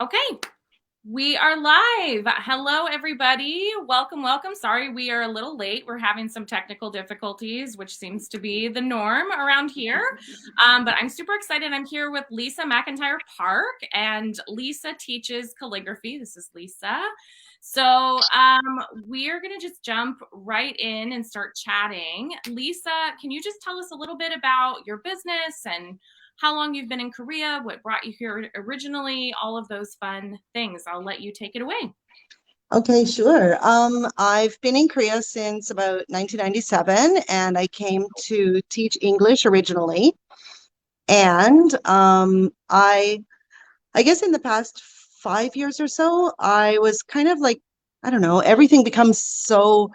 Okay, we are live. Hello, everybody. Welcome, welcome. Sorry, we are a little late. We're having some technical difficulties, which seems to be the norm around here. But I'm super excited. I'm here with Lisa McIntyre Park, and Lisa teaches calligraphy. This is Lisa. So we're going to just jump right in and start chatting. Lisa, can you just tell us a little bit about your business and how long you've been in Korea, what brought you here originally, all of those fun things. I'll let you take it away. Okay, sure. I've been in Korea since about 1997, and I came to teach English originally. And I guess in the past 5 years or so, I was kind of like, I don't know, everything becomes so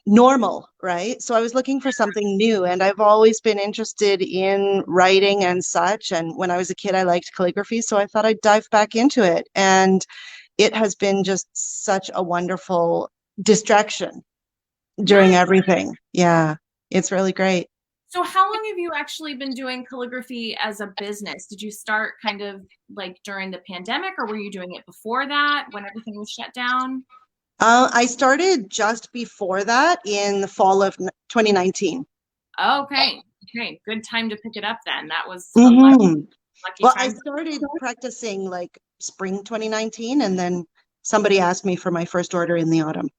normal, right? So I was looking for something new, and I've always been interested in writing and such. And when I was a kid, I liked calligraphy, so I thought I'd dive back into it. And it has been just such a wonderful distraction during Nice. everything. Yeah, it's really great. So how long have you actually been doing calligraphy as a business? Did you start kind of like during the pandemic, or were you doing it before that when everything was shut down? I started just before that in the fall of 2019. Okay. Okay. Good time to pick it up then. That was a Hmm. lucky Well, I time. started practicing like spring 2019, and then somebody asked me for my first order in the autumn.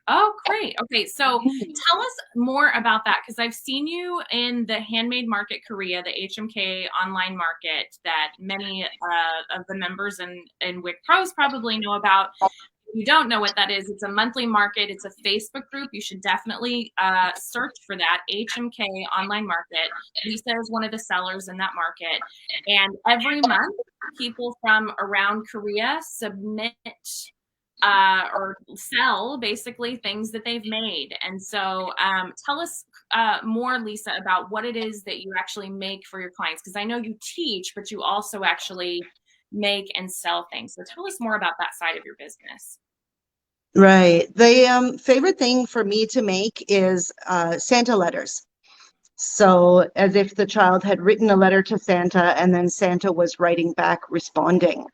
Oh, great. Okay, so Mhm. tell us more about that because I've seen you in the Handmade Market Korea, the HMK online market that many of the members in WIK-Pros probably know about. If you don't know what that is, it's a monthly market. It's a Facebook group. You should definitely search for that, HMK online market. Lisa is one of the sellers in that market. And every month, people from around Korea submit or sell basically things that they've made. And so tell us more, Lisa, about what it is that you actually make for your clients, because I know you teach, but you also actually make and sell things. So tell us more about that side of your business. Right. The favorite thing for me to make is Santa letters. So, as if the child had written a letter to Santa and then Santa was writing back responding.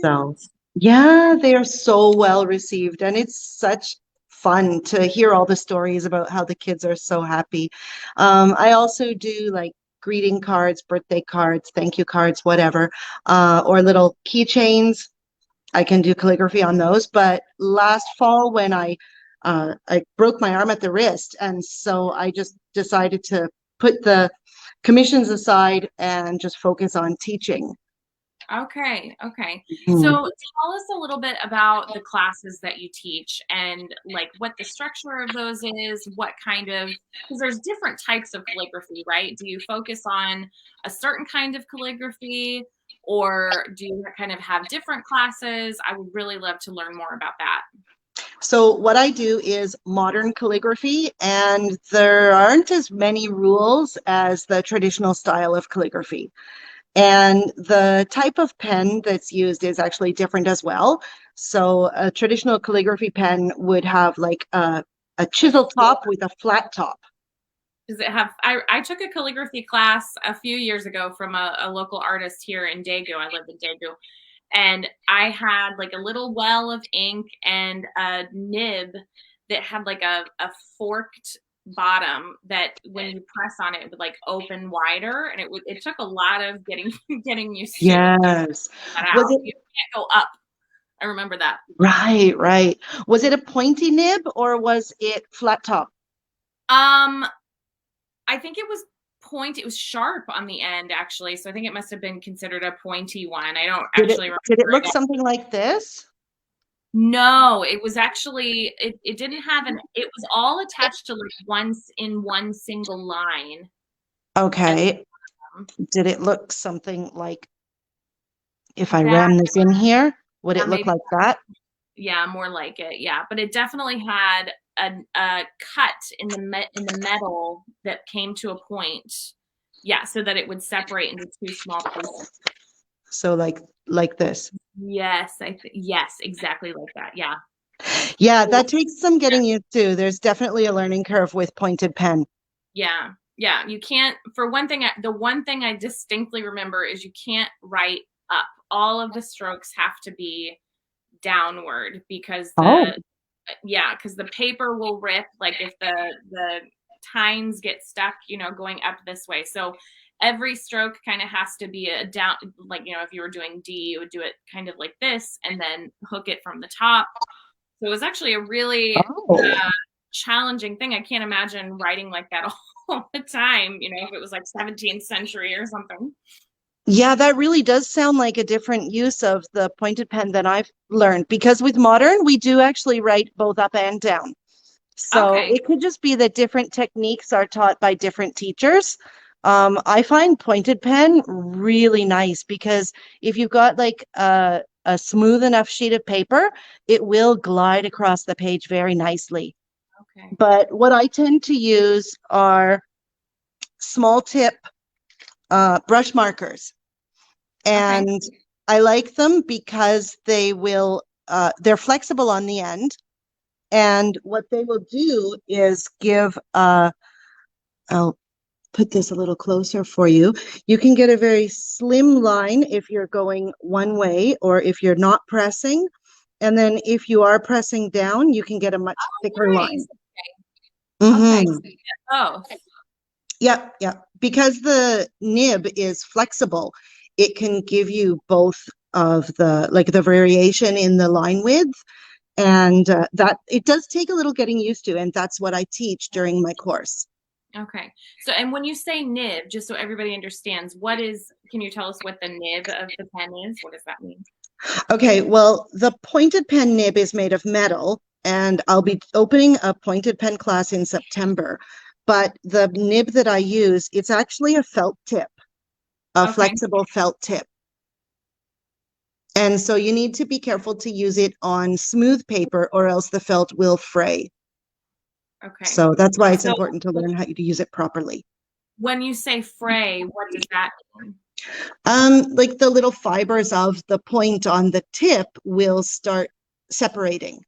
So, yeah, they are so well received. And it's such fun to hear all the stories about how the kids are so happy. I also do like greeting cards, birthday cards, thank you cards, whatever, or little keychains. I can do calligraphy on those. But last fall, when I broke my arm at the wrist, and so I just decided to put the commissions aside and just focus on teaching. Okay, okay. So Mhm. tell us a little bit about the classes that you teach and like what the structure of those is, what kind of, because there's different types of calligraphy, right? Do you focus on a certain kind of calligraphy or do you kind of have different classes? I would really love to learn more about that. So what I do is modern calligraphy, and there aren't as many rules as the traditional style of calligraphy. And the type of pen that's used is actually different as well. So a traditional calligraphy pen would have like a chisel top with a flat top. Does it have, I took a calligraphy class a few years ago from a local artist here in Daegu. I live in Daegu. And I had like a little well of ink and a nib that had like a forked bottom that when you press on it, it would like open wider. And it took a lot of getting getting used to Yes. that Was out. it You can't go up. I remember that. right, right. Was it a pointy nib or was it flat top? Um, I think it was it was sharp on the end actually. So I think it must have been considered a pointy one. I don't Did it actually did it remember look it. something like this? No, it was actually it didn't have an it was all attached to like once in one single line at the Okay. bottom. Did it look something like if I That ran this in here, would yeah, it look maybe like that? yeah, more like it. Yeah, but it definitely had a cut in in the metal that came to a point. Yeah, so that it would separate into two small pieces. So like this. Yes, yes, exactly like that. Yeah. Yeah, that takes some getting used to. There's definitely a learning curve with pointed pen. Yeah. Yeah. You can't, for one thing, the one thing I distinctly remember is you can't write up all of the strokes have to be downward because Oh, because the paper will rip, like if the tines get stuck, going up this way. So every stroke kind of has to be a down, like, if you were doing D, you would do it kind of like this and then hook it from the top. So it was actually a really oh. challenging thing. I can't imagine writing like that all the time, if it was like 17th century or something. Yeah, that really does sound like a different use of the pointed pen than I've learned, because with modern, we do actually write both up and down. So Okay. it could just be that different techniques are taught by different teachers. I find pointed pen really nice because if you've got like a smooth enough sheet of paper, it will glide across the page very nicely. Okay. But what I tend to use are small tip brush markers. Okay. And I like them because they're flexible on the end. And what they will do is give, I'll put this a little closer for you. You can get a very slim line if you're going one way or if you're not pressing. And then if you are pressing down, you can get a much thicker line. Nice. Okay. Mm-hmm. Oh, Yep, yep. Because the nib is flexible, it can give you both of the variation in the line width, and that it does take a little getting used to, and that's what I teach during my course. okay. So, and when you say nib, just so everybody understands, can you tell us what the nib of the pen is? What does that mean? Okay, well, the pointed pen nib is made of metal, and I'll be opening a pointed pen class in September. But the nib that I use, it's actually a felt tip, a Okay. flexible felt tip. And so you need to be careful to use it on smooth paper or else the felt will fray. Okay. So that's why it's So important to learn how to use it properly. when you say fray, what does that mean? Like the little fibers of the point on the tip will start separating.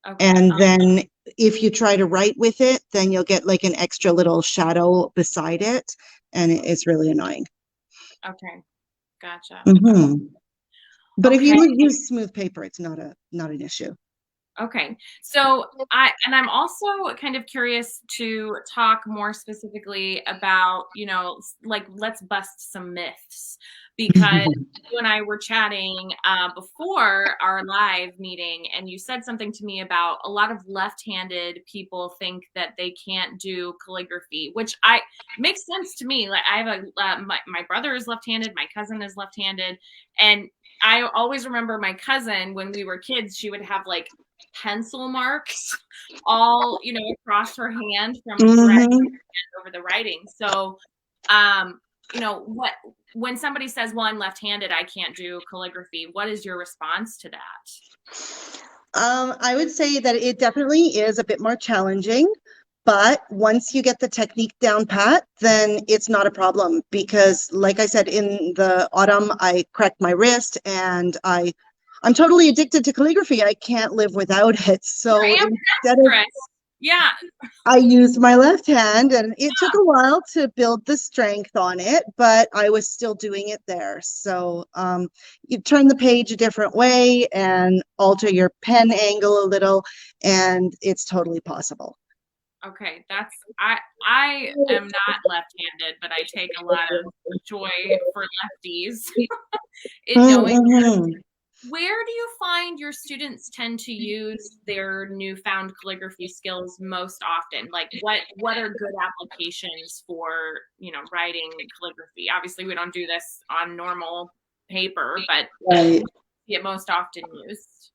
Okay. And then if you try to write with it, then you'll get like an extra little shadow beside it. And it's really annoying. Okay. Gotcha. Mhm. But if you Okay. use smooth paper, it's not an issue. Okay. So I'm also kind of curious to talk more specifically about, like let's bust some myths because you and I were chatting before our live meeting and you said something to me about a lot of left-handed people think that they can't do calligraphy, which makes sense to me. Like I have my brother is left-handed, my cousin is left-handed, and I always remember my cousin when we were kids, she would have like pencil marks all across her hand from over the writing. So what when somebody says, well, I'm left-handed, I can't do calligraphy, what is your response to that? I would say that it definitely is a bit more challenging, but once you get the technique down pat, then it's not a problem because like I said, in the autumn, I cracked my wrist and I'm totally addicted to calligraphy. I can't live without it. So instead of, yeah, I used my left hand and it took a while to build the strength on it, but I was still doing it there. So you turn the page a different way and alter your pen angle a little, and it's totally possible. Okay, I am not left-handed, but I take a lot of joy for lefties in knowing that. Where do you find your students tend to use their newfound calligraphy skills most often? Like what are good applications for, writing calligraphy? Obviously, we don't do this on normal paper, but Right. it most often used.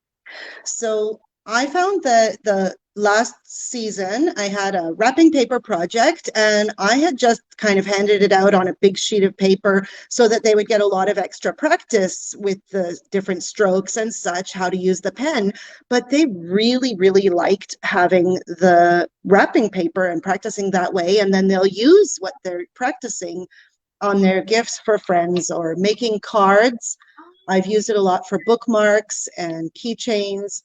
So I found that the last season I had a wrapping paper project and I had just kind of handed it out on a big sheet of paper so that they would get a lot of extra practice with the different strokes and such, how to use the pen. But they really, really liked having the wrapping paper and practicing that way. And then they'll use what they're practicing on their gifts for friends or making cards. I've used it a lot for bookmarks and keychains.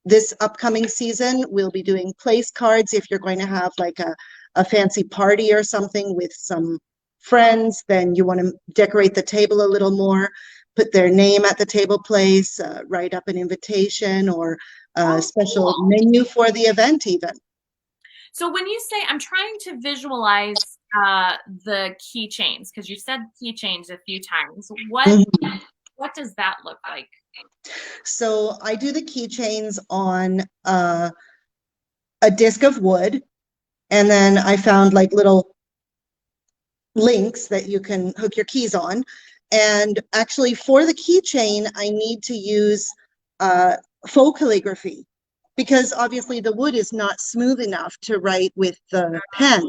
This upcoming season, we'll be doing place cards. If you're going to have like a fancy party or something with some friends, then you want to decorate the table a little more. put their name at the table place, write up an invitation or a special menu for the event even. So when you say, I'm trying to visualize the keychains, because you said keychains a few times. What does that look like? So I do the keychains on a disc of wood, and then I found like little links that you can hook your keys on. And actually for the keychain, I need to use faux calligraphy, because obviously the wood is not smooth enough to write with the pen.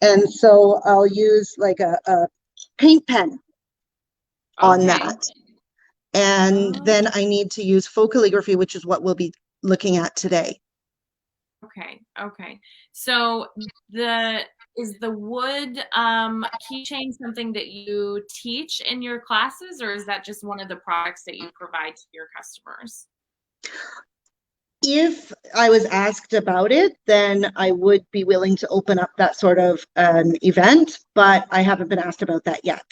And so I'll use like a paint pen on that. And then I need to use faux calligraphy, which is what we'll be looking at today. Okay. So is the wood keychain something that you teach in your classes, or is that just one of the products that you provide to your customers? If I was asked about it, then I would be willing to open up that sort of an event, but I haven't been asked about that yet.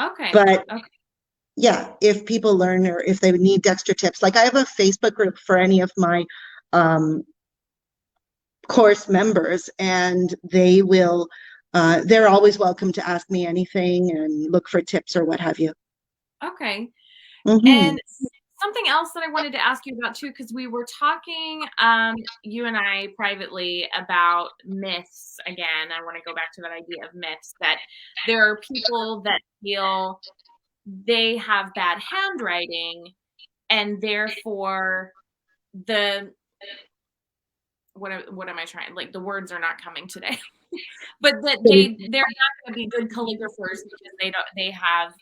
Okay. But yeah, if people learn or if they need extra tips, like I have a Facebook group for any of my course members, and they will, they're always welcome to ask me anything and look for tips or what have you. Okay. And something else that I wanted to ask you about too, because we were talking, you and I privately, about myths. Again, I want to go back to that idea of myths, that there are people that feel they have bad handwriting, and therefore what am I trying? Like, the words are not coming today. But that they're not going to be good calligraphers because they have,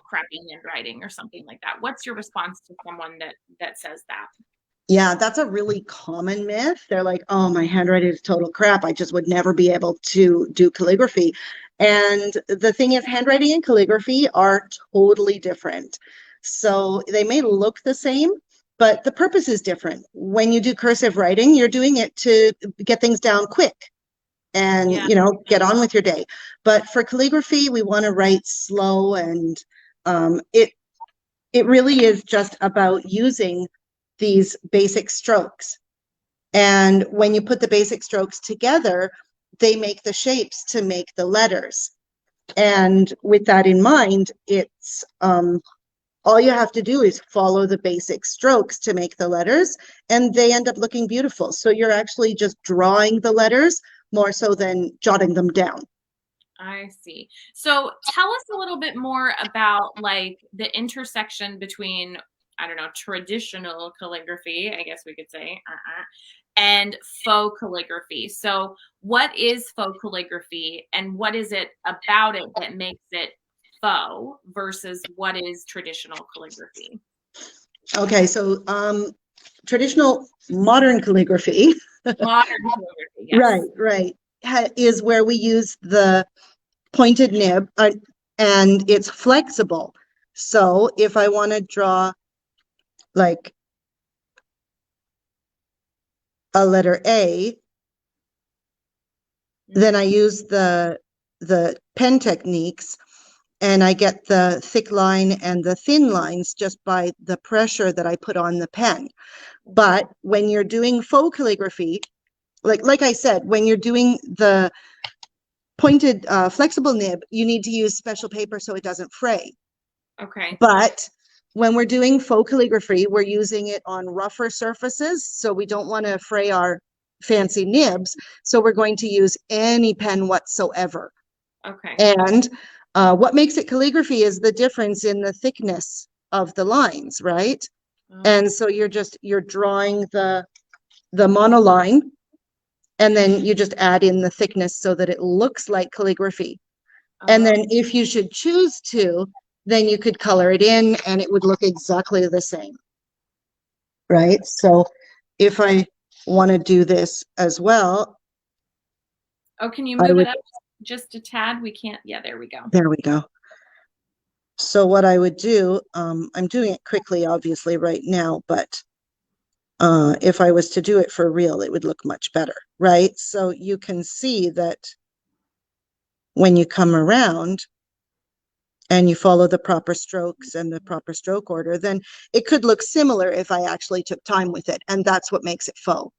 crappy handwriting or something like that. What's your response to someone that says that? Yeah, that's a really common myth. They're like, oh, my handwriting is total crap. I just would never be able to do calligraphy. And the thing is, handwriting and calligraphy are totally different. So they may look the same, but the purpose is different. When you do cursive writing, you're doing it to get things down quick and, get on with your day. But for calligraphy, we want to write slow, and it really is just about using these basic strokes. And when you put the basic strokes together, they make the shapes to make the letters. And with that in mind, it's all you have to do is follow the basic strokes to make the letters, and they end up looking beautiful. So you're actually just drawing the letters more so than jotting them down. I see. So tell us a little bit more about like the intersection between, I don't know, traditional calligraphy, I guess we could say, and faux calligraphy. So what is faux calligraphy, and what is it about it that makes it faux versus what is traditional calligraphy? Okay, so traditional modern calligraphy. Modern calligraphy, yes. Right. Is where we use the pointed nib, and it's flexible. So if I want to draw like a letter A, then I use the pen techniques, and I get the thick line and the thin lines just by the pressure that I put on the pen. But when you're doing faux calligraphy, like I said, when you're doing the pointed flexible nib, you need to use special paper so it doesn't fray. Okay. But when we're doing faux calligraphy, we're using it on rougher surfaces, so we don't want to fray our fancy nibs. So we're going to use any pen whatsoever. Okay. And what makes it calligraphy is the difference in the thickness of the lines, right? And so you're drawing the monoline, and then you just add in the thickness so that it looks like calligraphy. And then if you should choose to, then you could color it in and it would look exactly the same. Right? So if I want to do this as well. Oh, can you move it up just a tad? We can't. Yeah, there we go. There we go. So what I would do, I'm doing it quickly, obviously, right now, but if I was to do it for real, it would look much better, right? So you can see that when you come around and you follow the proper strokes and the proper stroke order, then it could look similar if I actually took time with it. And that's what makes it faux.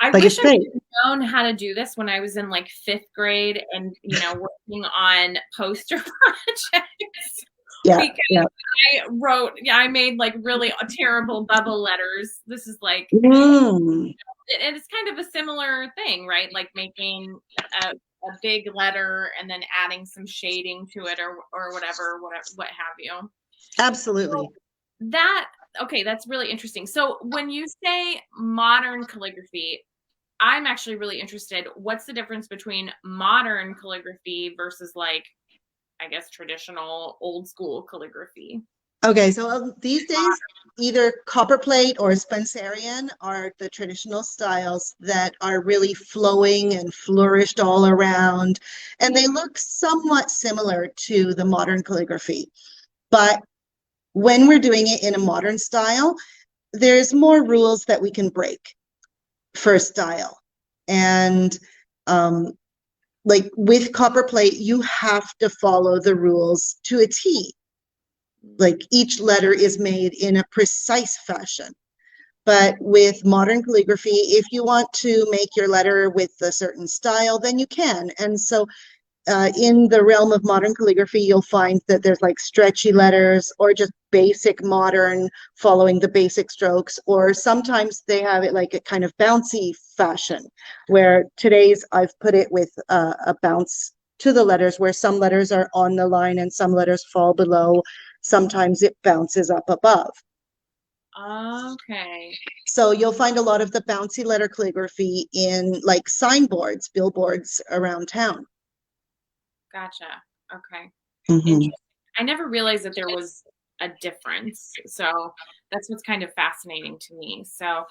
I Like wish it's I would fake. have known how to do this when I was in like 5th grade and, you know, working on poster projects. Yeah, Because yeah. I made like really terrible bubble letters. This is like, Mm. and it's kind of a similar thing, right? Like making a big letter and then adding some shading to it or whatever, what have you. Absolutely. So okay, that's really interesting. So when you say modern calligraphy, I'm actually really interested. What's the difference between modern calligraphy versus like, I guess, traditional old school calligraphy? Okay, so these days, either copperplate or Spencerian are the traditional styles that are really flowing and flourished all around, and they look somewhat similar to the modern calligraphy. But when we're doing it in a modern style, there's more rules that we can break for style. And like with copperplate, you have to follow the rules to a T. Like each letter is made in a precise fashion. But with modern calligraphy, if you want to make your letter with a certain style, then you can. And so in the realm of modern calligraphy, you'll find that there's like stretchy letters or just basic modern following the basic strokes, or sometimes they have it like a kind of bouncy fashion where today's I've put it with a bounce to the letters where some letters are on the line and some letters fall below. Sometimes it bounces up above. Okay. So you'll find a lot of the bouncy letter calligraphy in like signboards, billboards around town. Gotcha. Okay. Mm-hmm. Interesting. I never realized that there was a difference. So that's what's kind of fascinating to me. So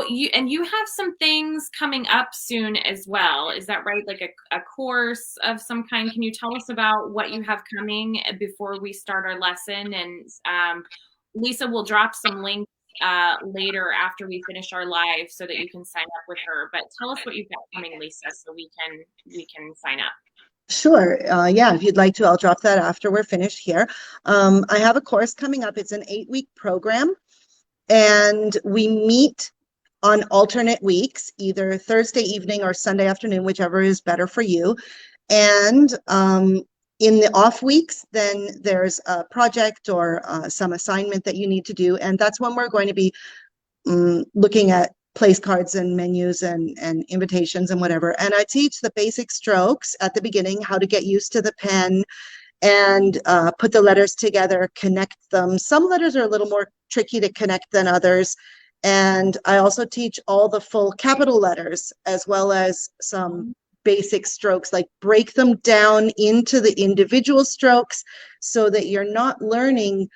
you have some things coming up soon as well. Is that right? Like a course of some kind. Can you tell us about what you have coming before we start our lesson? And Lisa will drop some links later after we finish our live so that you can sign up with her. But tell us what you've got coming, Lisa, so we can sign up. Sure. Yeah, if you'd like to, I'll drop that after we're finished here. I have a course coming up. It's an 8-week program, and we meet on alternate weeks, either Thursday evening or Sunday afternoon, whichever is better for you. And in the off weeks, then there's a project or some assignment that you need to do. And that's when we're going to be looking at place cards and menus and invitations and whatever. And I teach the basic strokes at the beginning, how to get used to the pen and put the letters together, connect them. Some letters are a little more tricky to connect than others. And I also teach all the full capital letters as well as some basic strokes, like break them down into the individual strokes so that you're not learning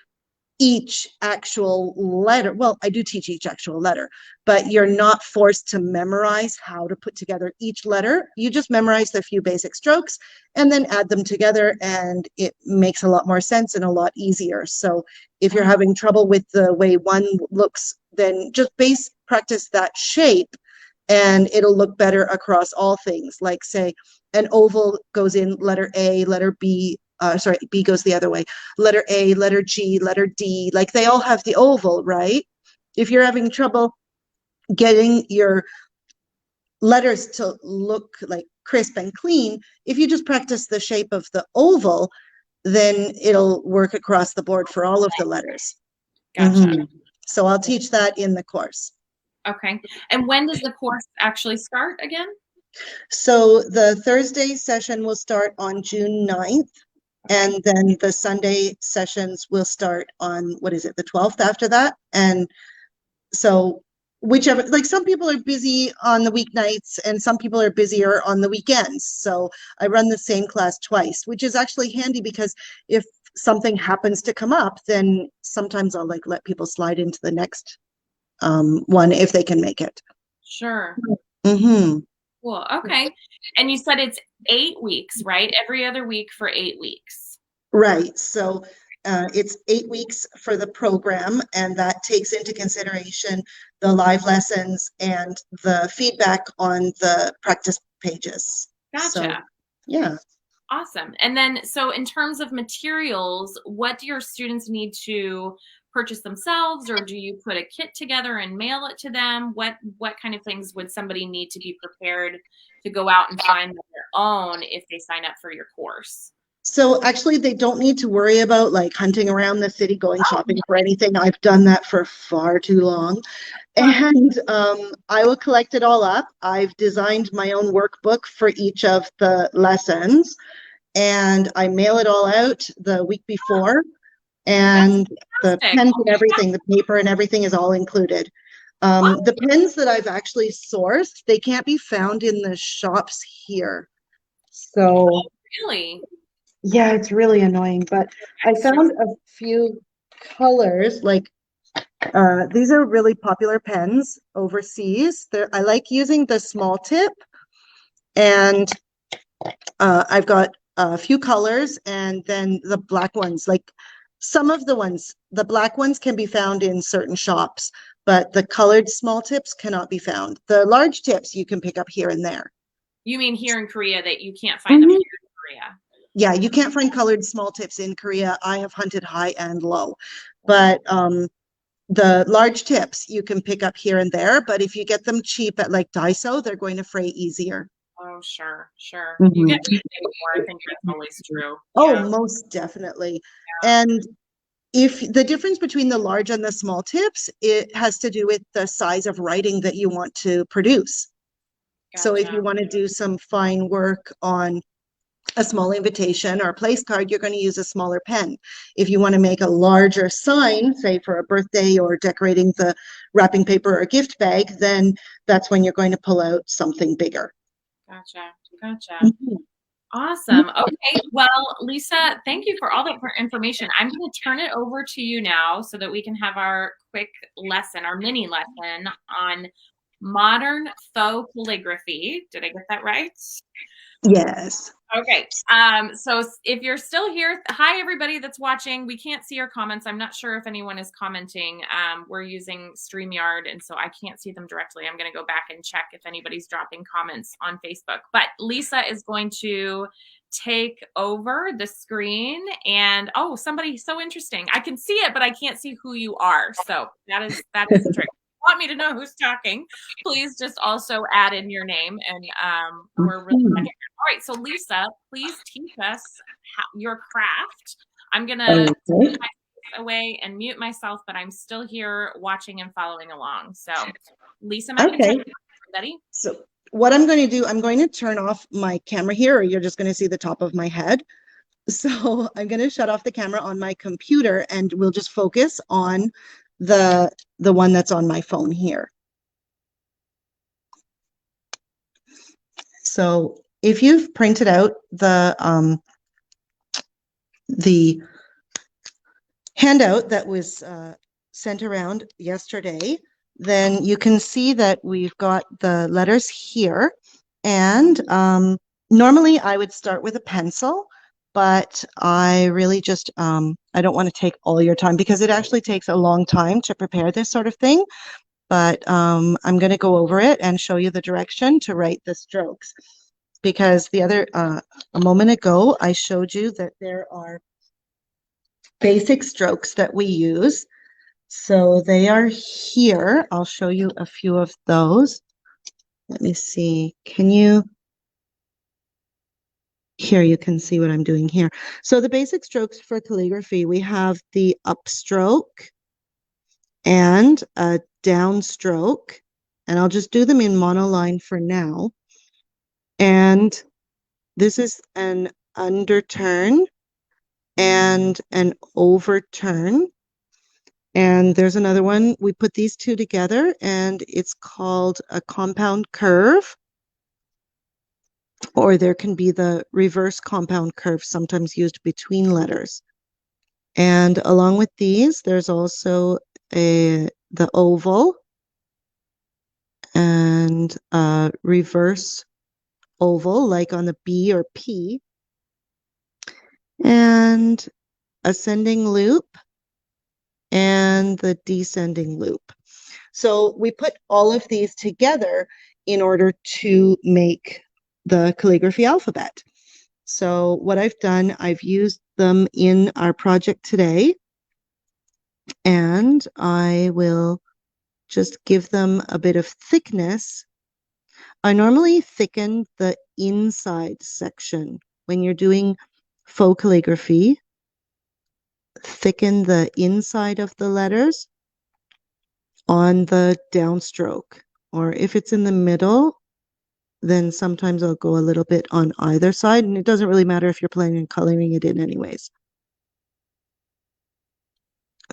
each actual letter. Well, I do teach each actual letter, but you're not forced to memorize how to put together each letter. You just memorize the few basic strokes and then add them together, and it makes a lot more sense and a lot easier. So if you're having trouble with the way one looks, then just practice that shape and it'll look better across all things. Like say an oval goes in letter A, letter B, sorry, B goes the other way. Letter A, letter G, letter D, like they all have the oval, right? If you're having trouble getting your letters to look like crisp and clean, if you just practice the shape of the oval, then it'll work across the board for all of the letters. Gotcha. Mm-hmm. So I'll teach that in the course. Okay. And when does the course actually start again? So the Thursday session will start on June 9th. And then the Sunday sessions will start on, what is it, the 12th after that? And so whichever, like some people are busy on the weeknights and some people are busier on the weekends. So I run the same class twice, which is actually handy because if something happens to come up, then sometimes I'll like let people slide into the next one if they can make it. Sure. Mm-hmm. Cool. Okay. And you said it's 8 weeks, right? Every other week for 8 weeks. Right. So it's 8 weeks for the program, and that takes into consideration the live lessons and the feedback on the practice pages. Gotcha. So, yeah. Awesome. And then, so in terms of materials, what do your students need to purchase themselves, or do you put a kit together and mail it to them? What kind of things would somebody need to be prepared to go out and find on their own if they sign up for your course? So actually, they don't need to worry about like hunting around the city, going shopping for anything. I've done that for far too long. And I will collect it all up. I've designed my own workbook for each of the lessons, and I mail it all out the week before. And the pens and everything, the paper and everything is all included. The pens that I've actually sourced, they can't be found in the shops here. So Really? yeah, it's really annoying, but I found a few colors, like these are really popular pens overseas. I like using the small tip, and I've got a few colors, and then the black ones, like some of the black ones can be found in certain shops, but the colored small tips cannot be found. The large tips you can pick up here and there. You mean here in Korea that you can't find them here in Korea? Yeah, you can't find colored small tips in Korea. I have hunted high and low, but the large tips you can pick up here and there. But if you get them cheap at like Daiso, they're going to fray easier. Oh, sure. Mhm. You get to pay more. I think that's always true. Oh, Yeah. most definitely. And if the difference between the large and the small tips, it has to do with the size of writing that you want to produce. So if you want to do some fine work on a small invitation or a place card, you're going to use a smaller pen. If you want to make a larger sign, say for a birthday or decorating the wrapping paper or gift bag, then that's when you're going to pull out something bigger. Gotcha. Awesome. Okay. Well, Lisa, thank you for all that information. I'm going to turn it over to you now so that we can have our quick lesson, our mini lesson on modern faux calligraphy. Did I get that right? Yes. Okay. So if you're still here, hi everybody that's watching. We can't see your comments. I'm not sure if anyone is commenting. We're using StreamYard, and so I can't see them directly. I'm going to go back and check if anybody's dropping comments on Facebook. But Lisa is going to take over the screen, and oh, somebody so interesting. I can see it, but I can't see who you are. So that is the trick. Want me to know who's talking, please just also add in your name, and we're really glad. All right, so Lisa, please teach us your craft. I'm gonna take my face away and mute myself, but I'm still here watching and following along. So Lisa, okay. Everybody. So what I'm going to do, I'm going to turn off my camera here, or you're just going to see the top of my head. So I'm going to shut off the camera on my computer, and we'll just focus on the one that's on my phone here. So if you've printed out the handout that was sent around yesterday, then you can see that we've got the letters here. And normally I would start with a pencil, but I really just, I don't want to take all your time because it actually takes a long time to prepare this sort of thing. But I'm going to go over it and show you the direction to write the strokes. Because the other, a moment ago, I showed you that there are basic strokes that we use. So they are here. I'll show you a few of those. Let me see. Can you? Here you can see what I'm doing here. So the basic strokes for calligraphy, we have the upstroke and a downstroke, and I'll just do them in monoline for now. And this is an underturn and an overturn. And there's another one. We put these two together, and it's called a compound curve. Or there can be the reverse compound curve, sometimes used between letters. And along with these, there's also the oval and a reverse oval, like on the B or P, and ascending loop and the descending loop. So we put all of these together in order to make the calligraphy alphabet. So what I've done, I've used them in our project today, and I will just give them a bit of thickness. I normally thicken the inside section when you're doing faux calligraphy. Thicken the inside of the letters on the downstroke, or if it's in the middle, then sometimes I'll go a little bit on either side, and it doesn't really matter if you're planning on coloring it in anyways.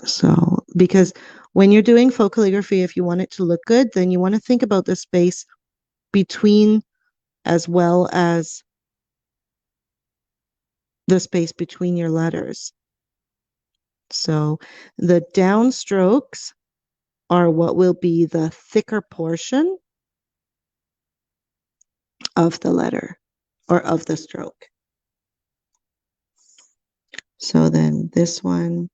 So, because when you're doing faux calligraphy, if you want it to look good, then you want to think about the space between as well as the space between your letters. So the downstrokes are what will be the thicker portion of the letter or of the stroke. So then this one,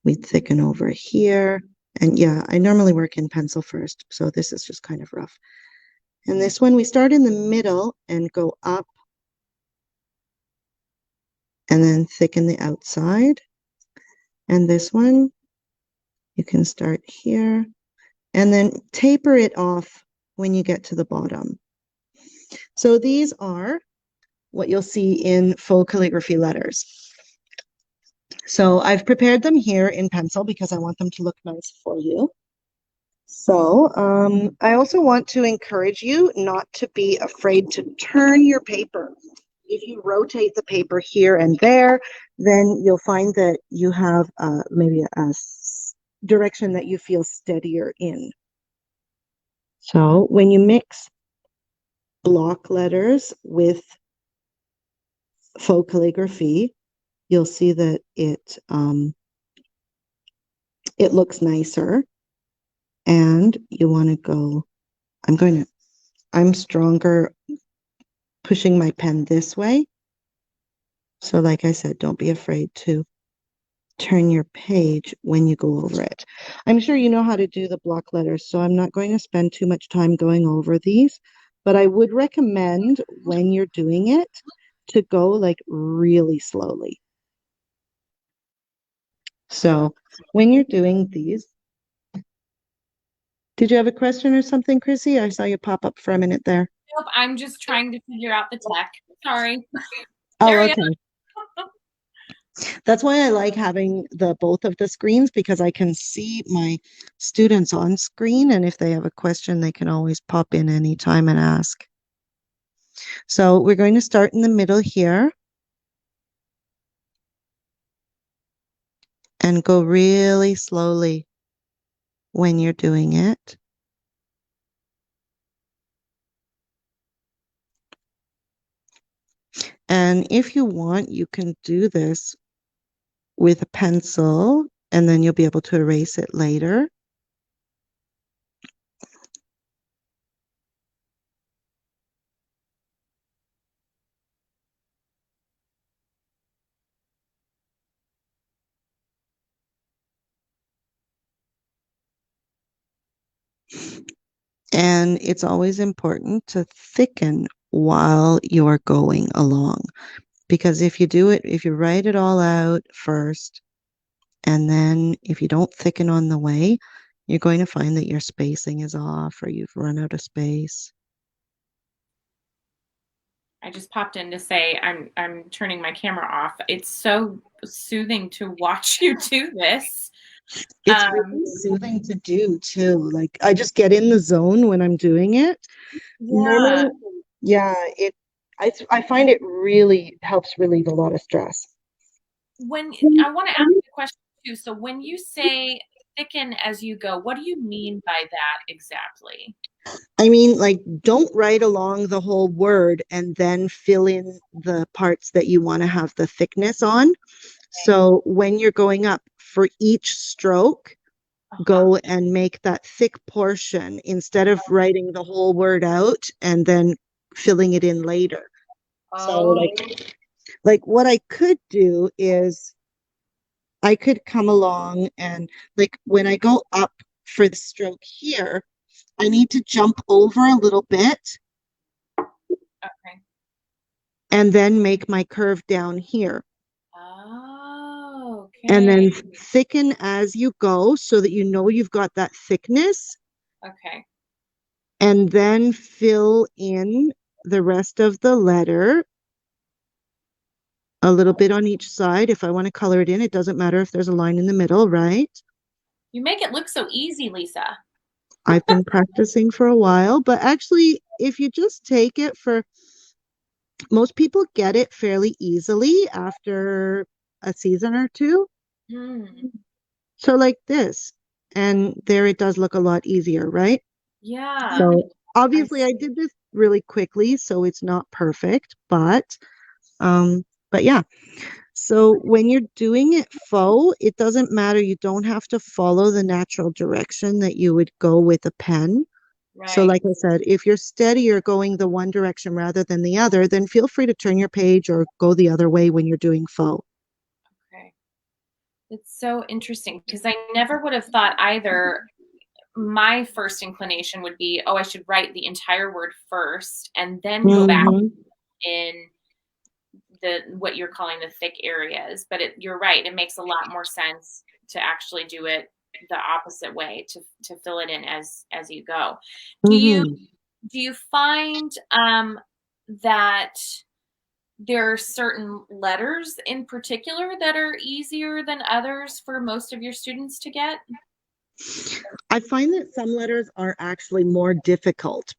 we thicken over here. And yeah, I normally work in pencil first, so this is just kind of rough. And this one, we start in the middle and go up and then thicken the outside. And this one, you can start here and then taper it off when you get to the bottom. So these are what you'll see in faux calligraphy letters. So I've prepared them here in pencil because I want them to look nice for you. So I also want to encourage you not to be afraid to turn your paper. If you rotate the paper here and there, then you'll find that you have maybe a direction that you feel steadier in. So when you mix block letters with faux calligraphy, you'll see that it looks nicer. And you want to go, I'm stronger pushing my pen this way. So like I said, don't be afraid to turn your page when you go over it. I'm sure you know how to do the block letters, so I'm not going to spend too much time going over these, but I would recommend when you're doing it to go like really slowly. So when you're doing these, did you have a question or something, Krissi? I saw you pop up for a minute there. Nope, I'm just trying to figure out the tech. Sorry. Oh, okay. That's why I like having both of the screens, because I can see my students on screen, and if they have a question, they can always pop in anytime and ask. So we're going to start in the middle here and go really slowly when you're doing it. And if you want, you can do this with a pencil, and then you'll be able to erase it later. And it's always important to thicken while you're going along. Because if you write it all out first, and then if you don't thicken on the way, you're going to find that your spacing is off or you've run out of space. I just popped in to say I'm turning my camera off. It's so soothing to watch you do this. It's really soothing to do too. Like I just get in the zone when I'm doing it. Yeah. Yeah, I find it really helps relieve a lot of stress. When I want to ask you a question too. So when you say thicken as you go, what do you mean by that exactly? I mean, like, don't write along the whole word and then fill in the parts that you want to have the thickness on. So when you're going up for each stroke, go and make that thick portion instead of writing the whole word out and then filling it in later. So like what I could do is I could come along and like when I go up for the stroke here, I need to jump over a little bit. Okay. and then make my curve down here. Oh, And okay. then thicken as you go so that you know you've got that thickness, Okay. and then fill in the rest of the letter a little bit on each side. If I want to color it in, it doesn't matter if there's a line in the middle, right? You make it look so easy, Lisa. I've been practicing for a while, but actually, if you just take it for most people get it fairly easily after a season or two. Hmm. So like this, and there it does look a lot easier, right? Yeah. So I obviously I did this really quickly, so it's not perfect, um but yeah. So when you're doing it faux, it doesn't matter. You don't have to follow the natural direction that you would go with a pen. So right. like I said, if you're steadier going the one direction rather than the other, then feel free to turn your page or go the other way when you're doing faux. Okay. It's so interesting because I never would have thought either. My first inclination would be, oh, I should write the entire word first and then go back Hmm. in the what you're calling the thick areas. But you're right; it makes a lot more sense to actually do it the opposite way to fill it in as you go. Do you Hmm. do you find that there are certain letters in particular that are easier than others for most of your students to get? I find that some letters are actually more difficult.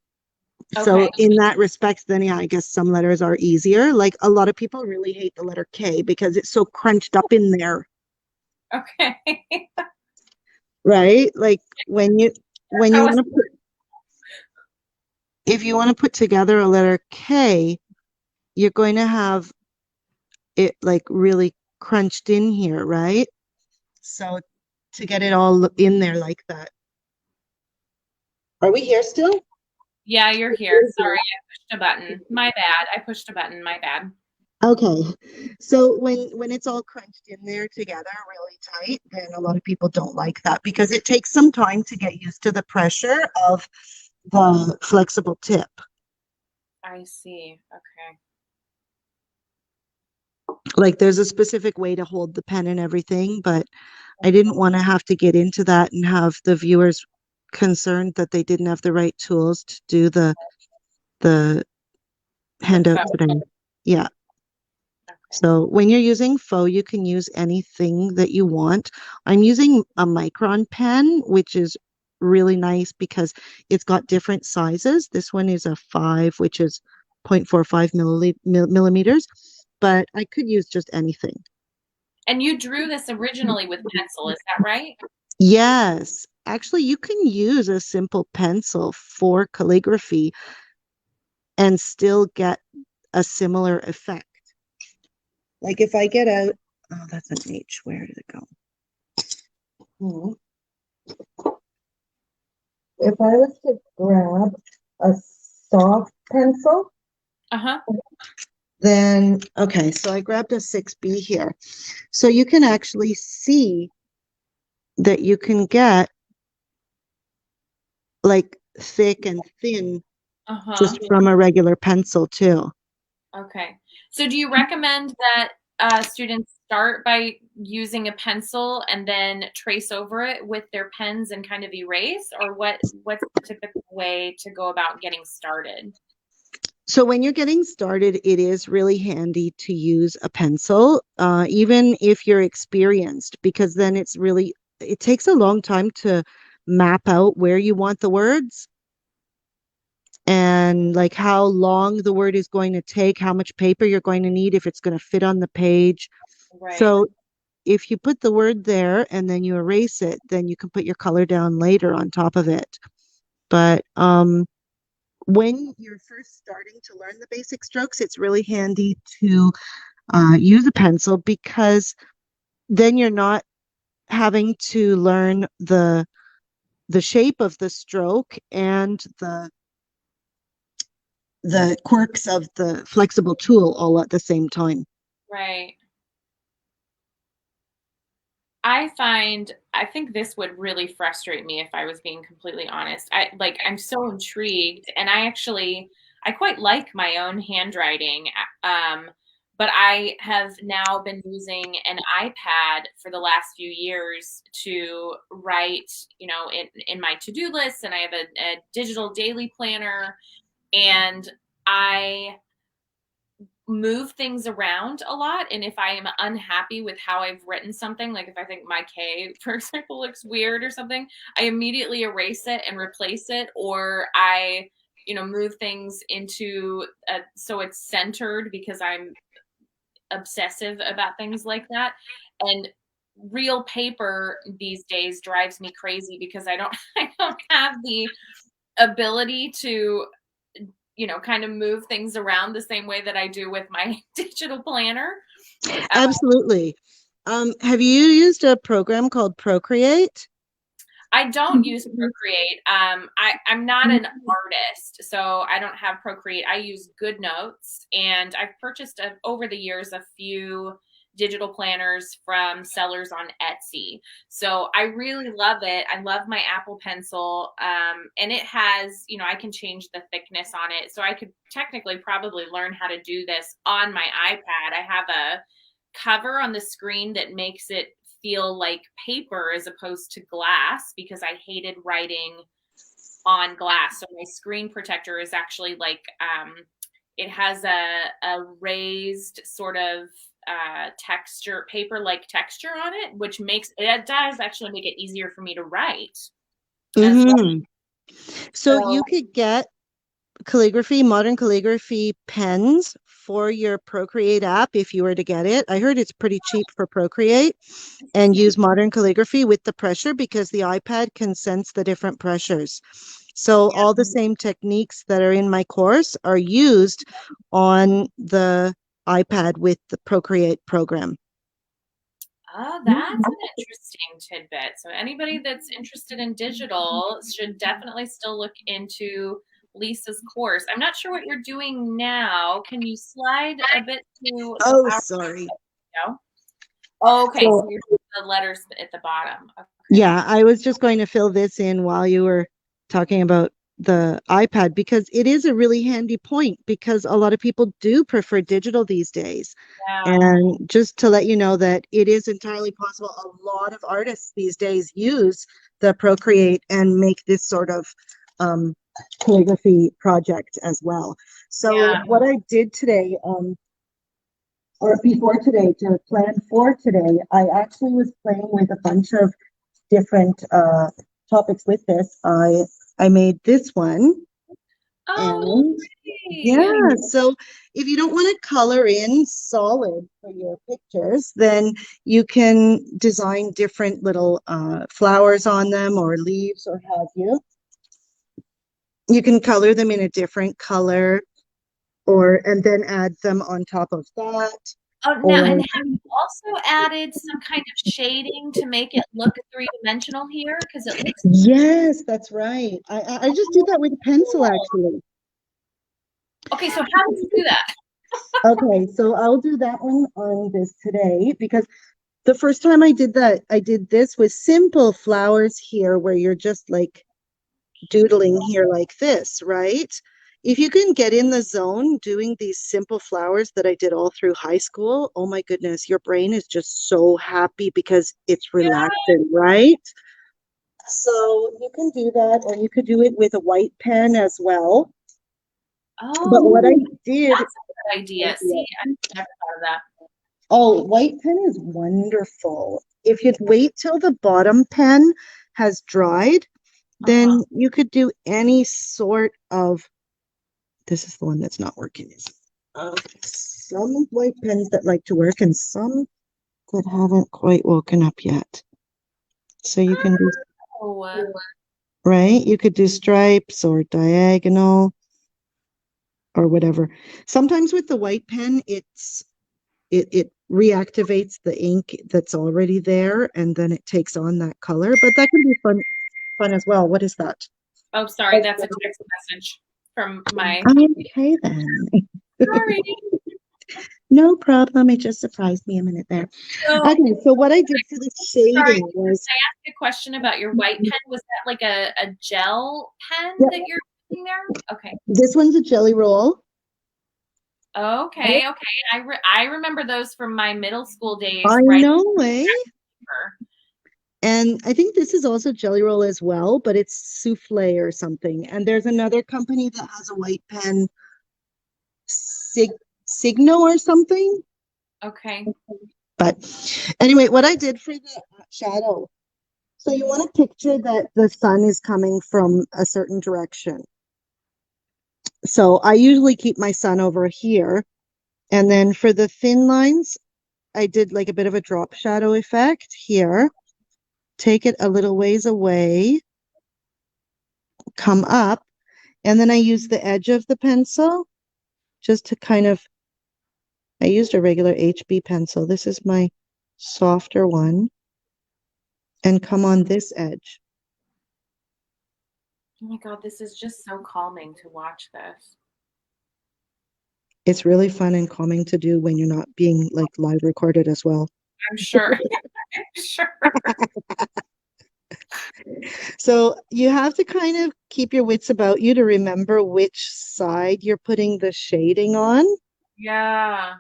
So Okay. in that respect, then yeah, I guess some letters are easier. Like a lot of people really hate the letter K because it's so crunched up in there, Okay. right? Like when you So want to put if you want to put together a letter K, you're going to have it like really crunched in here, right? So to get it all in there like that. Are we here still? yeah, you're here. Sorry, I pushed a button. My bad. I pushed a button. My bad. Okay. So when it's all crunched in there together really tight, then a lot of people don't like that because it takes some time to get used to the pressure of the flexible tip. I see. Okay. Like there's a specific way to hold the pen and everything, but I didn't want to have to get into that and have the viewers concerned that they didn't have the right tools to do the The handout faux. today. Yeah. Okay. So when you're using faux, you can use anything that you want. I'm using a micron pen, which is really nice because it's got different sizes. This one is a 5, which is 0.45 millimeters, but I could use just anything. And you drew this originally with pencil, is that right? Yes, actually, you can use a simple pencil for calligraphy and still get a similar effect. Like if I get out, oh, that's an H. Where did it go? Hmm. If I was to grab a soft pencil, Uh-huh. then, okay, so I grabbed a 6B here. So you can actually see that you can get like thick and thin Uh-huh. just from a regular pencil too. Okay. So do you recommend that students start by using a pencil and then trace over it with their pens and kind of erase, or what's the typical way to go about getting started? So when you're getting started, it is really handy to use a pencil, even if you're experienced, because then it takes a long time to map out where you want the words and like how long the word is going to take, how much paper you're going to need, if it's going to fit on the page. Right. So if you put the word there and then you erase it, then you can put your color down later on top of it. But when you're first starting to learn the basic strokes, it's really handy to use a pencil because then you're not having to learn the shape of the stroke and the quirks of the flexible tool all at the same time. Right. I think this would really frustrate me if I was being completely honest. I'm so intrigued and I quite like my own handwriting. But I have now been using an iPad for the last few years to write, in my to-do list, and I have a digital daily planner, and I move things around a lot. And if I am unhappy with how I've written something, like if I think my K, for example, looks weird or something, I immediately erase it and replace it, or I move things into so it's centered, because I'm obsessive about things like that. And real paper these days drives me crazy, because I don't I don't have the ability to kind of move things around the same way that I do with my digital planner. Absolutely. Have you used a program called Procreate? I don't use Procreate. I'm not an artist, so I don't have Procreate. I use GoodNotes, and I've purchased over the years a few digital planners from sellers on Etsy. So I really love it. I love my Apple Pencil, and it has, I can change the thickness on it. So I could technically probably learn how to do this on my iPad. I have a cover on the screen that makes it feel like paper as opposed to glass, because I hated writing on glass. So my screen protector is actually like, it has a raised sort of texture, paper-like texture on it, which it does actually make it easier for me to write as well. So you could get modern calligraphy pens for your Procreate app if you were to get it. I heard it's pretty cheap for Procreate, and use modern calligraphy with the pressure, because the iPad can sense the different pressures. So all the same techniques that are in my course are used on the iPad with the Procreate program. Oh, that's an interesting tidbit. So anybody that's interested in digital should definitely still look into Lisa's course. I'm not sure what you're doing now. Can you slide a bit to? Oh, sorry. No? Oh, okay, so you're doing the letters at the bottom. Okay. Yeah, I was just going to fill this in while you were talking about the iPad, because it is a really handy point, because a lot of people do prefer digital these days. Yeah. And just to let you know that it is entirely possible. A lot of artists these days use the Procreate and make this sort of calligraphy project as well. So what I did today, or before today, to plan for today, I actually was playing with a bunch of different topics with this. I made this one. Oh, and yeah, so if you don't want to color in solid for your pictures, then you can design different little flowers on them, or leaves, or have you. You can color them in a different color, and then add them on top of that. Oh, now, and have you also added some kind of shading to make it look three-dimensional here? Because it looks. Yes, that's right. I just did that with a pencil, actually. Okay, so how do you do that? Okay, so I'll do that one on this today, because the first time I did that, I did this with simple flowers here, where you're just like doodling here like this, right? If you can get in the zone doing these simple flowers that I did all through high school, oh my goodness, your brain is just so happy, because it's relaxing, right? So you can do that, or you could do it with a white pen as well. Oh, but what I did, that's a good idea. See, I never thought of that. Oh, white pen is wonderful. If you'd wait till the bottom pen has dried, then you could do any sort of, this is the one that's not working. Some white pens that like to work, and some that haven't quite woken up yet. So you can do, right? You could do stripes or diagonal or whatever. Sometimes with the white pen, it reactivates the ink that's already there, and then it takes on that color. But that can be fun as well. What is that? Oh, sorry, that's a text message from my. Okay, then. Sorry. No problem. It just surprised me a minute there. Okay, so what I did for the shading was. I asked a question about your white pen. Was that like a gel pen that you're in there? Okay. This one's a jelly roll. Okay. I remember those from my middle school days, I right? know, eh? And I think this is also jelly roll as well, but it's souffle or something. And there's another company that has a white pen, Signo or something. Okay. But anyway, what I did for the shadow. So you want to picture that the sun is coming from a certain direction. So I usually keep my sun over here. And then for the thin lines, I did like a bit of a drop shadow effect here. Take it a little ways away, come up, and then I use the edge of the pencil just to kind of, I used a regular HB pencil. This is my softer one, and come on this edge. Oh my God, this is just so calming to watch this. It's really fun and calming to do when you're not being like live recorded as well. I'm sure. I'm sure. So you have to kind of keep your wits about you to remember which side you're putting the shading on. Yeah.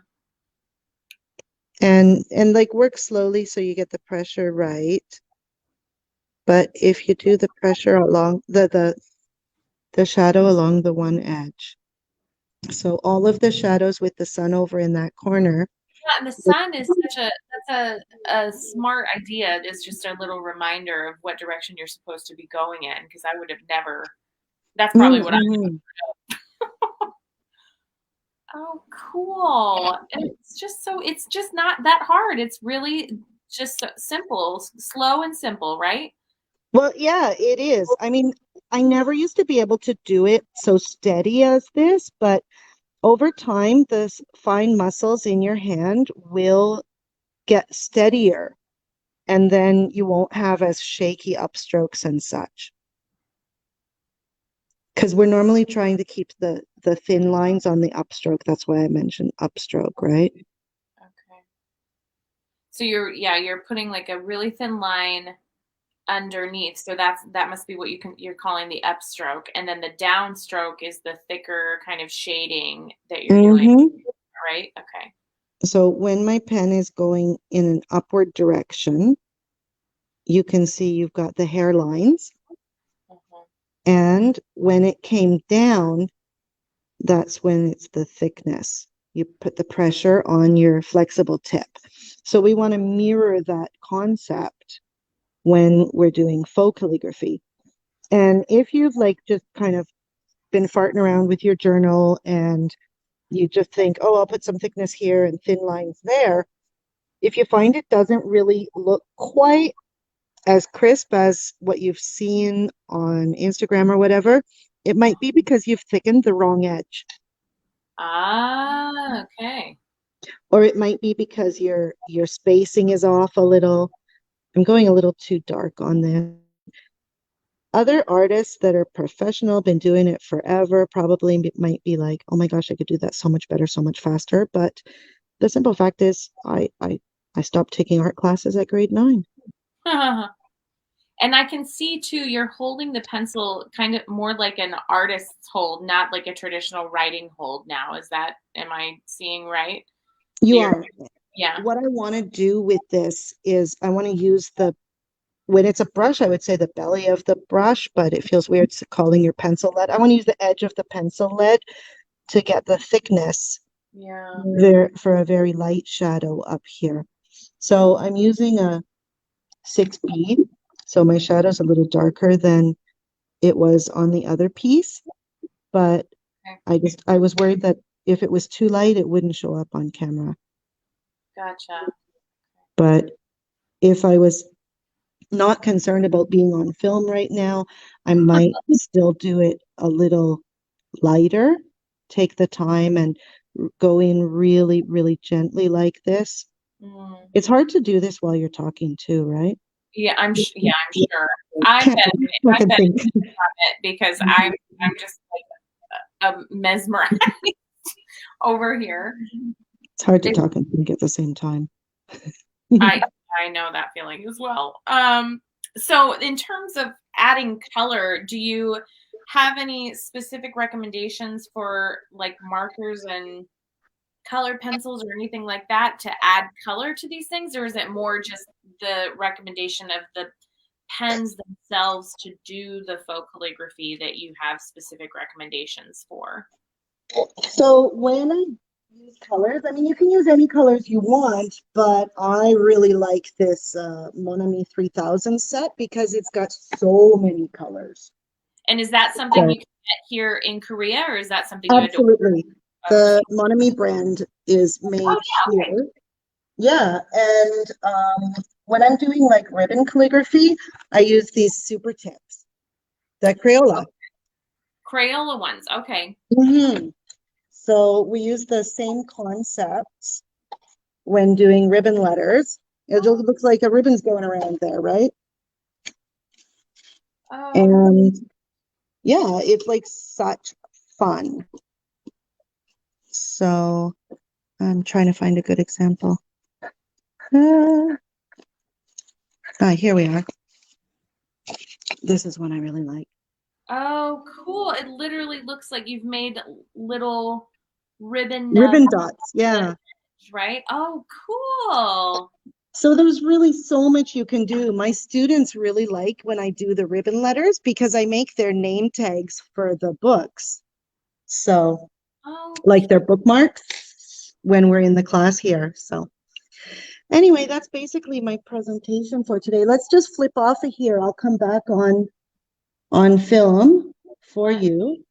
And like work slowly so you get the pressure right. But if you do the pressure along the shadow along the one edge. So all of the shadows with the sun over in that corner. Yeah, and the sun is that's a smart idea. It's just a little reminder of what direction you're supposed to be going in, because I would have never, that's probably what I would have. Oh, cool. And it's just not that hard. It's really just simple, slow and simple, right? Well, yeah, it is. I mean, I never used to be able to do it so steady as this, but over time, the fine muscles in your hand will get steadier, and then you won't have as shaky upstrokes and such. Because we're normally trying to keep the thin lines on the upstroke. That's why I mentioned upstroke, right? Okay. So you're putting like a really thin line underneath. So that must be what you're calling the upstroke, and then the downstroke is the thicker kind of shading that you're doing, right? Okay. So when my pen is going in an upward direction, you can see you've got the hairlines. And when it came down, that's when it's the thickness. You put the pressure on your flexible tip. So we want to mirror that concept when we're doing faux calligraphy. And if you've like just kind of been farting around with your journal and you just think, oh, I'll put some thickness here and thin lines there. If you find it doesn't really look quite as crisp as what you've seen on Instagram or whatever, it might be because you've thickened the wrong edge. Ah, okay. Or it might be because your spacing is off a little. I'm going a little too dark on this. Other artists that are professional, been doing it forever, probably might be like, oh my gosh, I could do that so much better, so much faster. But the simple fact is I stopped taking art classes at grade 9. And I can see too, you're holding the pencil kind of more like an artist's hold, not like a traditional writing hold now. Am I seeing right? You are. Yeah. What I want to do with this is I want to use when it's a brush, I would say the belly of the brush, but it feels weird calling your pencil lead. I want to use the edge of the pencil lead to get the thickness there for a very light shadow up here. So I'm using a 6B. So my shadow's a little darker than it was on the other piece, but I was worried that if it was too light, it wouldn't show up on camera. Gotcha. But if I was not concerned about being on film right now, I might still do it a little lighter, take the time and go in really, really gently like this. It's hard to do this while you're talking too, right? Yeah, I'm sure. I bet it because I'm just like mesmerized over here. It's hard to talk and think at the same time. I know that feeling as well. So in terms of adding color, do you have any specific recommendations for like markers and colored pencils or anything like that to add color to these things? Or is it more just the recommendation of the pens themselves to do the faux calligraphy that you have specific recommendations for? So when I use colors, I mean, you can use any colors you want, but I really like this Monami 3000 set because it's got so many colors. And is that something you can get here in Korea, or is that something you had to Absolutely. The Monami brand is made yeah, okay. here. Yeah, and when I'm doing like ribbon calligraphy, I use these super tips, the Crayola. Crayola ones, okay. Mm-hmm. So we use the same concepts when doing ribbon letters. It just looks like a ribbon's going around there, right? And yeah, it's like such fun. So I'm trying to find a good example. Here we are. This is one I really like. Oh, cool. It literally looks like you've made little ribbon dots, yeah. Right? Oh, cool. So there's really so much you can do. My students really like when I do the ribbon letters because I make their name tags for the books. So like their bookmarks when we're in the class here. So anyway, that's basically my presentation for today. Let's just flip off of here. I'll come back on film for you.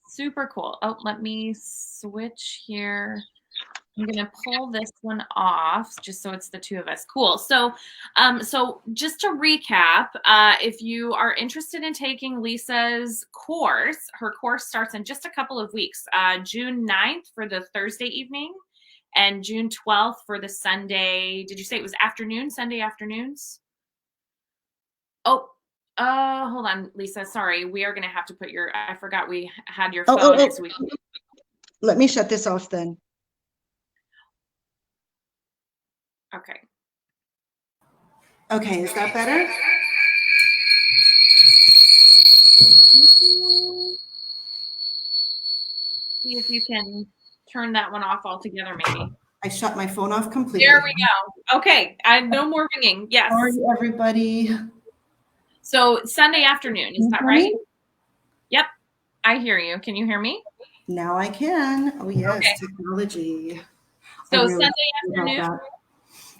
Super cool. Oh, let me switch here. I'm gonna pull this one off just so it's the two of us. Cool. So, so just to recap, if you are interested in taking Lisa's course, her course starts in just a couple of weeks. June 9th for the Thursday evening, and June 12th for the Sunday. Did you say it was afternoon? Sunday afternoons? Oh, hold on, Lisa. Sorry, we are gonna have to put your. I forgot we had your phone as we. Let me shut this off then. Okay. Okay, is that better? See if you can turn that one off altogether, maybe. I shut my phone off completely. There we go. Okay, no more ringing. Yes. Sorry, everybody. So Sunday afternoon, is that right? Yep, I hear you. Can you hear me? Now I can. Oh yes, okay. Technology. So really Sunday afternoon.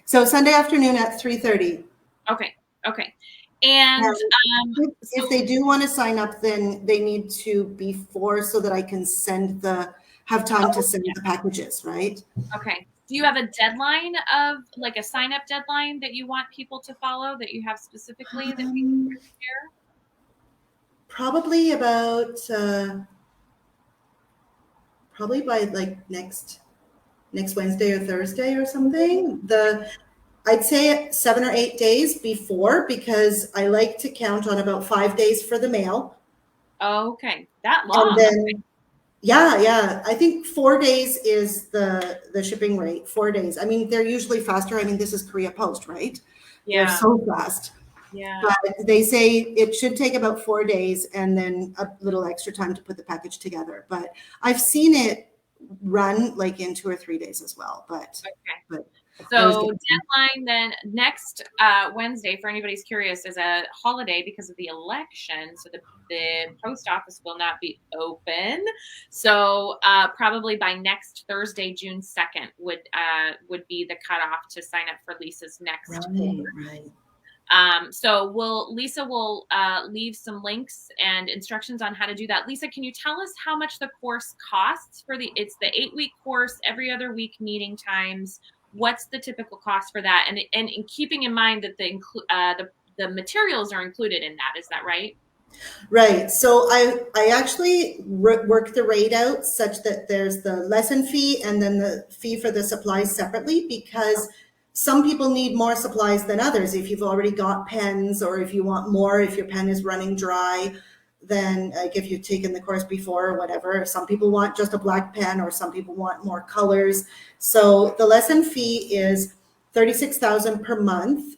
So Sunday afternoon at 3:30. Okay. Okay. And if they do want to sign up, then they need to be before so that I can have time to send the packages, right? Okay. Do you have a deadline of like a sign up deadline that you want people to follow that you have specifically that we can share? Probably about probably by like next Wednesday or Thursday or something. I'd say 7 or 8 days before, because I like to count on about 5 days for the mail. Okay, that long. And then, yeah. I think 4 days is the shipping rate. 4 days. I mean, they're usually faster. I mean, this is Korea Post, right? Yeah. They're so fast. Yeah. But they say it should take about 4 days and then a little extra time to put the package together. But I've seen it run like in 2 or 3 days as well. But so deadline then next Wednesday, for anybody who's curious, is a holiday because of the election. So the post office will not be open. So probably by next Thursday, June 2nd would be the cutoff to sign up for Lisa's next course. Right. So Lisa will leave some links and instructions on how to do that. Lisa, can you tell us how much the course costs it's the 8-week course, every other week meeting times. What's the typical cost for that? And in keeping in mind that the materials are included in that, is that right? Right. So I actually work the rate out such that there's the lesson fee and then the fee for the supplies separately, because some people need more supplies than others. If you've already got pens, or if you want more, if your pen is running dry, then like if you've taken the course before or whatever, some people want just a black pen or some people want more colors. So the lesson fee is $36,000 per month,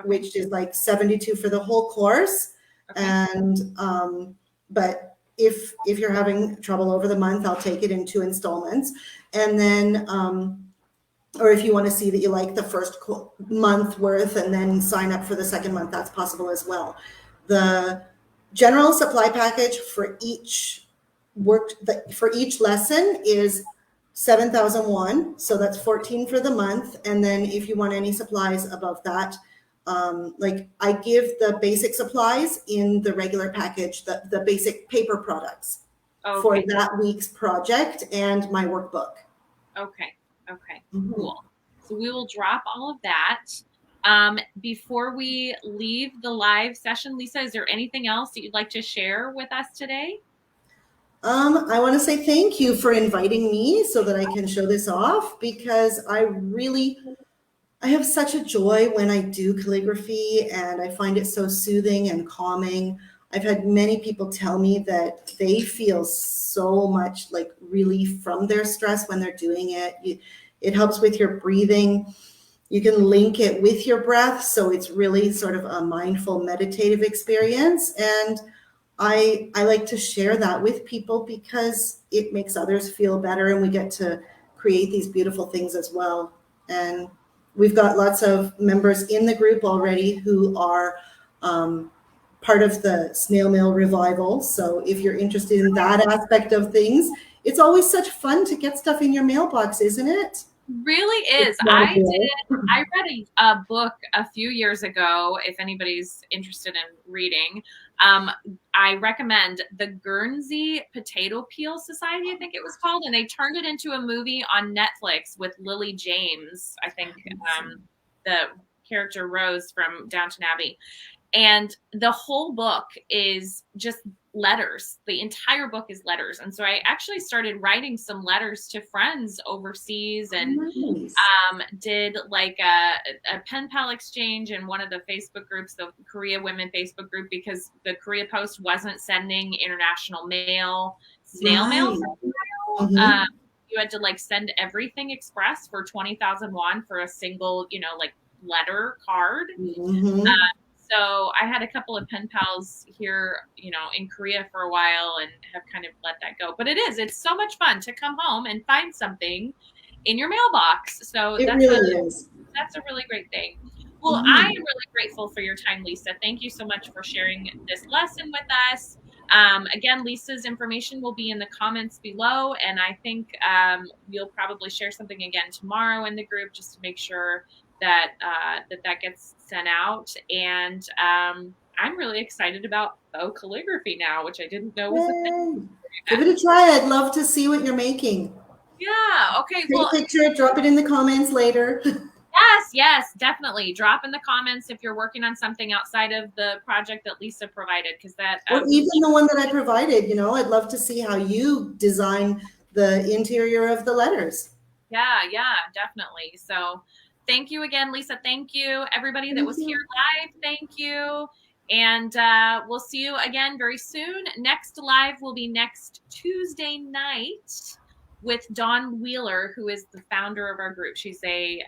which is like $72 for the whole course. Okay. And but if you're having trouble over the month, I'll take it in 2 installments. And then or if you want to see that you like the first month worth and then sign up for the second month, that's possible as well. The general supply package for each for each lesson is 7,001. So that's 14 for the month. And then if you want any supplies above that, like I give the basic supplies in the regular package, the basic paper products for that week's project and my workbook. Okay. Okay. Cool. So we will drop all of that. Before we leave the live session, Lisa, is there anything else that you'd like to share with us today? I want to say thank you for inviting me so that I can show this off, because I have such a joy when I do calligraphy, and I find it so soothing and calming. I've had many people tell me that they feel so much like relief from their stress when they're doing it. It helps with your breathing. You can link it with your breath, so it's really sort of a mindful meditative experience. And I like to share that with people because it makes others feel better, and we get to create these beautiful things as well. And we've got lots of members in the group already who are part of the snail mail revival. So if you're interested in that aspect of things, it's always such fun to get stuff in your mailbox, isn't it? Really is. I read a book a few years ago, if anybody's interested in reading. I recommend the Guernsey Potato Peel Society, I think it was called, and they turned it into a movie on Netflix with Lily James, I think, the character Rose from Downton Abbey. And the whole book is just letters. The entire book is letters. And so I actually started writing some letters to friends overseas, and did like a pen pal exchange in one of the Facebook groups, the Korea Women Facebook group, because the Korea Post wasn't sending international mail, snail mail. You had to like send everything express for 20,000 won for a single, like letter card. So I had a couple of pen pals here, in Korea for a while, and have kind of let that go. But it's so much fun to come home and find something in your mailbox. So that's a really great thing. Well, I am really grateful for your time, Lisa. Thank you so much for sharing this lesson with us. Again, Lisa's information will be in the comments below, and I think we'll probably share something again tomorrow in the group just to make sure that that gets sent out. And I'm really excited about faux calligraphy now, which I didn't know was a thing. Give it a try. I'd love to see what you're making. Yeah. Okay. Take a picture, drop it in the comments later. Yes, definitely. Drop in the comments if you're working on something outside of the project that Lisa provided, because that or even the one that I provided. I'd love to see how you design the interior of the letters. Yeah, definitely. So thank you again, Lisa. Thank you, everybody that was here live. Thank you. And we'll see you again very soon. Next live will be next Tuesday night with Dawn Wheeler, who is the founder of our group. She's a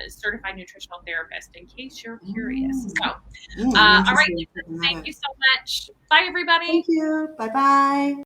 certified nutritional therapist, in case you're curious. So, all right, Lisa, thank you so much. Bye, everybody. Thank you. Bye-bye.